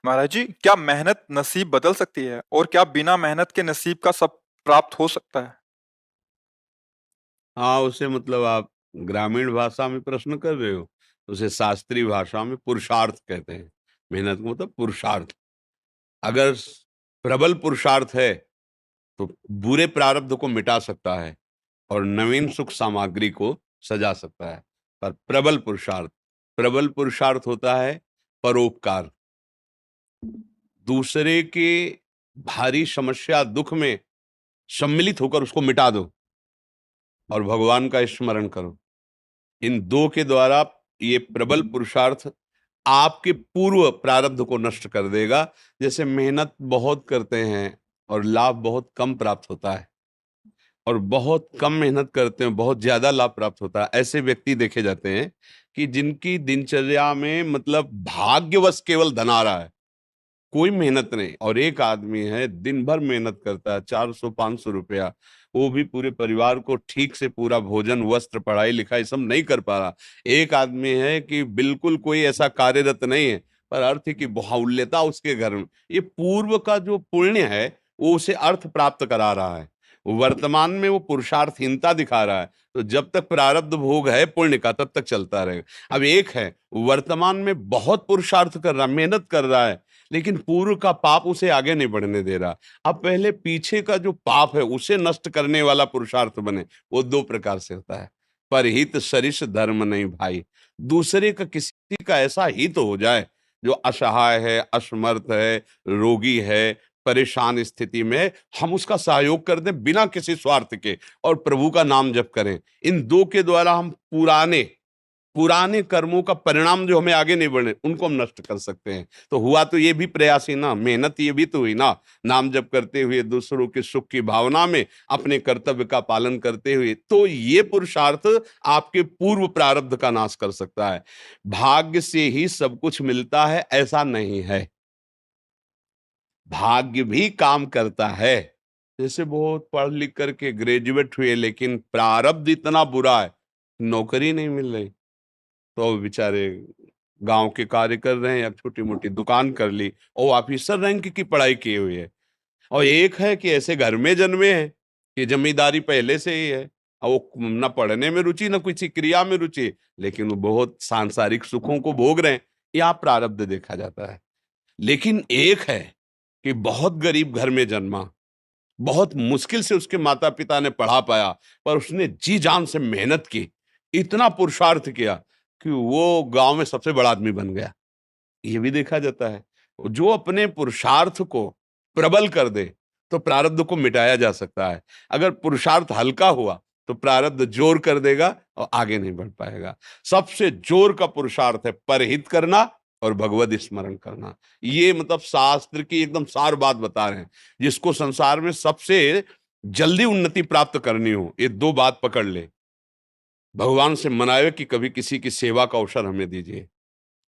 महाराज जी, क्या मेहनत नसीब बदल सकती है और क्या बिना मेहनत के नसीब का सब प्राप्त हो सकता है? हाँ, उसे मतलब आप ग्रामीण भाषा में प्रश्न कर रहे हो। उसे शास्त्रीय भाषा में पुरुषार्थ कहते हैं। मेहनत का मतलब पुरुषार्थ। अगर प्रबल पुरुषार्थ है तो बुरे प्रारब्ध को मिटा सकता है और नवीन सुख सामग्री को सजा सकता है। पर प्रबल पुरुषार्थ होता है परोपकार। दूसरे के भारी समस्या दुख में सम्मिलित होकर उसको मिटा दो और भगवान का स्मरण करो। इन दो के द्वारा ये प्रबल पुरुषार्थ आपके पूर्व प्रारब्ध को नष्ट कर देगा। जैसे मेहनत बहुत करते हैं और लाभ बहुत कम प्राप्त होता है, और बहुत कम मेहनत करते हैं बहुत ज्यादा लाभ प्राप्त होता है। ऐसे व्यक्ति देखे जाते हैं कि जिनकी दिनचर्या में मतलब भाग्यवश केवल धन आ रहा है, कोई मेहनत नहीं। और एक आदमी है दिन भर मेहनत करता है, 400-500 रुपया, वो भी पूरे परिवार को ठीक से पूरा भोजन वस्त्र पढ़ाई लिखाई सब नहीं कर पा रहा। एक आदमी है कि बिल्कुल कोई ऐसा कार्यरत नहीं है, पर अर्थ की बाहुल्यता उसके घर में, ये पूर्व का जो पुण्य है वो उसे अर्थ प्राप्त करा रहा है। वर्तमान में वो पुरुषार्थहीनता दिखा रहा है। तो जब तक प्रारब्ध भोग है पुण्य का तब तक चलता रहेगा। अब एक है वर्तमान में बहुत पुरुषार्थ कर रहा, मेहनत कर रहा है, लेकिन पूर्व का पाप उसे आगे नहीं बढ़ने दे रहा। अब पहले पीछे का जो पाप है उसे नष्ट करने वाला पुरुषार्थ बने। वो दो प्रकार से होता है। परहित सरिस धर्म नहीं भाई। दूसरे का किसी का ऐसा हित हो जाए जो असहाय है, असमर्थ है, रोगी है, परेशान स्थिति में, हम उसका सहयोग कर दें बिना किसी स्वार्थ के और प्रभु का नाम जप करें। इन दो के द्वारा हम पुराने पुराने कर्मों का परिणाम जो हमें आगे नहीं बढ़ने, उनको हम नष्ट कर सकते हैं। तो हुआ तो ये भी प्रयास ही ना, मेहनत ये भी तो हुई ना। नाम जप करते हुए दूसरों के सुख की भावना में अपने कर्तव्य का पालन करते हुए, तो ये पुरुषार्थ आपके पूर्व प्रारब्ध का नाश कर सकता है। भाग्य से ही सब कुछ मिलता है ऐसा नहीं है, भाग्य भी काम करता है। जैसे बहुत पढ़ लिख करके ग्रेजुएट हुए लेकिन प्रारब्ध इतना बुरा है, नौकरी नहीं मिल रही, तो बेचारे गांव के कार्य कर रहे हैं या छोटी मोटी दुकान कर ली, और ऑफिसर रैंक की पढ़ाई किए हुए है। और एक है कि ऐसे घर में जन्मे हैं कि जमींदारी पहले से ही है, और वो न पढ़ने में रुचि न किसी क्रिया में रुचि, लेकिन वो बहुत सांसारिक सुखों को भोग रहे हैं। यहाँ प्रारब्ध देखा जाता है। लेकिन एक है कि बहुत गरीब घर में जन्मा, बहुत मुश्किल से उसके माता पिता ने पढ़ा पाया, पर उसने जी जान से मेहनत की, इतना पुरुषार्थ किया कि वो गांव में सबसे बड़ा आदमी बन गया। ये भी देखा जाता है। जो अपने पुरुषार्थ को प्रबल कर दे तो प्रारब्ध को मिटाया जा सकता है। अगर पुरुषार्थ हल्का हुआ तो प्रारब्ध जोर कर देगा और आगे नहीं बढ़ पाएगा। सबसे जोर का पुरुषार्थ है परहित करना और भगवत स्मरण करना। ये मतलब शास्त्र की एकदम सार बात बता रहे हैं। जिसको संसार में सबसे जल्दी उन्नति प्राप्त करनी हो, ये दो बात पकड़ ले। भगवान से मनावे कि कभी किसी की सेवा का अवसर हमें दीजिए।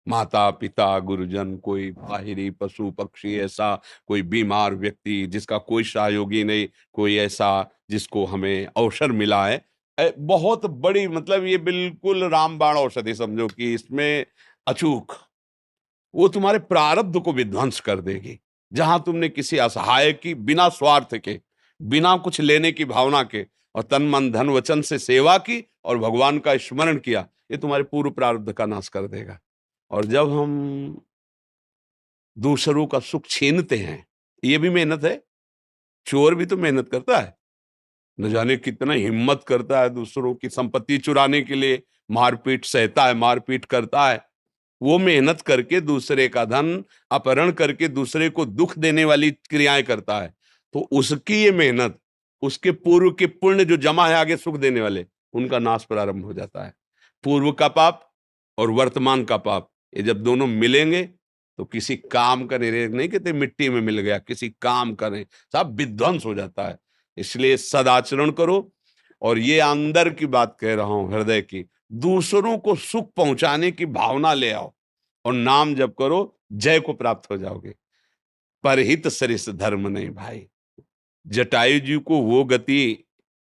माता पिता गुरुजन, कोई बाहरी पशु पक्षी, ऐसा कोई बीमार व्यक्ति जिसका कोई सहयोगी नहीं, कोई ऐसा जिसको हमें अवसर मिला है। बहुत बड़ी मतलब ये बिल्कुल रामबाण औषधि समझो कि इसमें अचूक वो तुम्हारे प्रारब्ध को विध्वंस कर देगी। जहां तुमने किसी असहाय की बिना स्वार्थ के, बिना कुछ लेने की भावना के और तन मन धन वचन से सेवा की और भगवान का स्मरण किया, ये तुम्हारे पूर्व प्रारब्ध का नाश कर देगा। और जब हम दूसरों का सुख छीनते हैं, ये भी मेहनत है। चोर भी तो मेहनत करता है, न जाने कितना हिम्मत करता है दूसरों की संपत्ति चुराने के लिए, मारपीट सहता है, मारपीट करता है। वो मेहनत करके दूसरे का धन अपहरण करके दूसरे को दुख देने वाली क्रियाएं करता है। तो उसकी ये मेहनत, उसके पूर्व के पुण्य जो जमा है आगे सुख देने वाले, उनका नाश प्रारंभ हो जाता है। पूर्व का पाप और वर्तमान का पाप, ये जब दोनों मिलेंगे तो किसी काम का नहीं कहते मिट्टी में मिल गया, किसी काम का नहीं, सब विध्वंस हो जाता है। इसलिए सदाचरण करो। और ये अंदर की बात कह रहा हूं, हृदय की, दूसरों को सुख पहुंचाने की भावना ले आओ और नाम जप करो, जय को प्राप्त हो जाओगे। परहित सरिस धर्म नहीं भाई। जटायु जी को वो गति,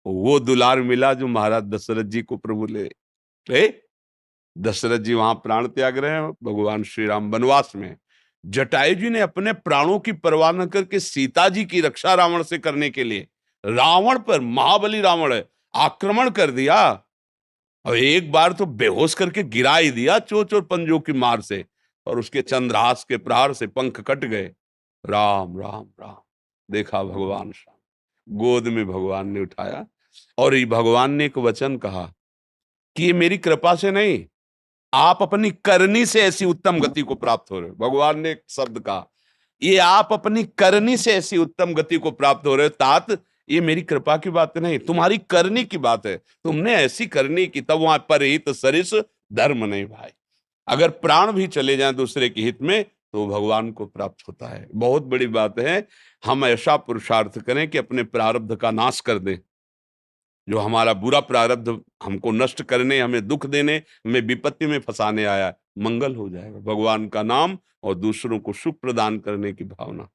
वो दुलार मिला जो महाराज दशरथ जी को प्रभु ले ले। दशरथ जी वहां प्राण त्याग रहे हैं, भगवान श्री राम वनवास में। जटायु जी ने अपने प्राणों की परवाह न करके सीता जी की रक्षा रावण से करने के लिए रावण पर, महाबली रावण है, आक्रमण कर दिया और एक बार तो बेहोश करके गिरा ही दिया चोंच और पंजों की मार से, और उसके चंद्रहास के प्रहार से पंख कट गए। राम राम राम। देखा भगवान श्याम, गोद में भगवान ने उठाया और ये भगवान ने एक वचन कहा कि ये मेरी कृपा से नहीं, आप अपनी करनी से ऐसी उत्तम गति को प्राप्त हो रहे हो। भगवान ने एक शब्द कहा, ये आप अपनी करनी से ऐसी उत्तम गति को प्राप्त हो रहे हो। तात, ये मेरी कृपा की बात नहीं, तुम्हारी करनी की बात है। तुमने ऐसी करनी की, तब वहां परहित सरिस धर्म नहीं भाई। अगर प्राण भी चले जाएं दूसरे के हित में तो भगवान को प्राप्त होता है। बहुत बड़ी बात है। हम ऐसा पुरुषार्थ करें कि अपने प्रारब्ध का नाश कर दें। जो हमारा बुरा प्रारब्ध हमको नष्ट करने, हमें दुख देने, हमें विपत्ति में फंसाने आया, मंगल हो जाएगा। भगवान का नाम और दूसरों को सुख प्रदान करने की भावना।